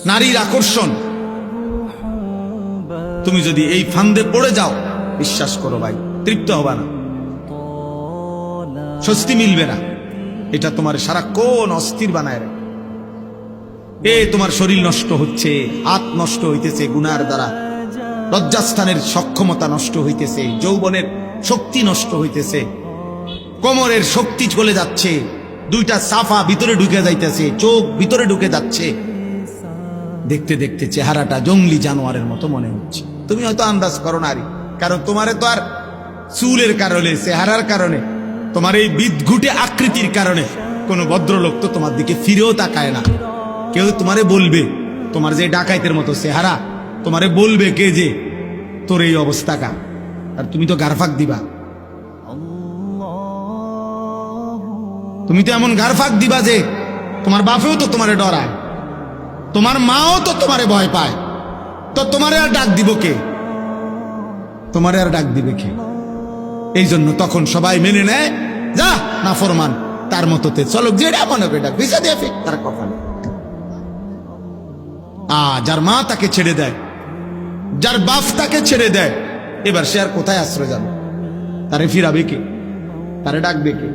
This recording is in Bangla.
নারীর আকর্ষণ। তুমি যদি এই ফান্দে পড়ে যাও, বিশ্বাস করো ভাই, তৃপ্ত হবা না, স্বস্তি মিলবে না। এটা তোমার সারাক্ষণ অস্থির বানায় রাখে। তোমার শরীর নষ্ট হচ্ছে, হাত নষ্ট হইতেছে গুনার দ্বারা, লজ্জাস্থানের সক্ষমতা নষ্ট হইতেছে, যৌবনের শক্তি নষ্ট হইতেছে, কোমরের শক্তি চলে যাচ্ছে, দুইটা সাফা ভিতরে ঢুকে যাইতেছে, চোখ ভিতরে ঢুকে যাচ্ছে। দেখতে দেখতে চেহারাটা জঙ্গলি জানোয়ারের মতো মনে হচ্ছে। তুমি হয়তো আন্দাজ করো নারী, কারণ তোমারে তো আর চুলের কারণে, চেহারার কারণে, তোমার এই বিদঘুটে আকৃতির কারণে কোনো ভদ্রলোক তো তোমার দিকে ফিরেও তাকায় না। কেউ তোমারে বলবে, তোমার যে ডাকাইতের মতো চেহারা, তোমারে বলবে কে যে তোর এই অবস্থা কা, আর তুমি তো গারফাক দিবা, তুমি তো এমন গারফাক দিবা যে তোমার বাপেও তো তোমারে ডরায়, তোমার মাও তো তোমারে ভয় পায়। তো তোমারে আর ডাক দিব কে? তোমারে আর ডাক দিবে কে? এই জন্য তখন সবাই মেনে নেয়, যা না ফরমান, তার মতোতে চলো, যেটা মনে করে ডাক, ভিসা দিয়ে তার কপালে। যার মা তাকে ছেড়ে দেয়, যার বাপ তাকে ছেড়ে দেয়, এবার সে আর কোথায় আশ্রয় যাবে? তারে ফিরাবে কে? তারে ডাকবে কে?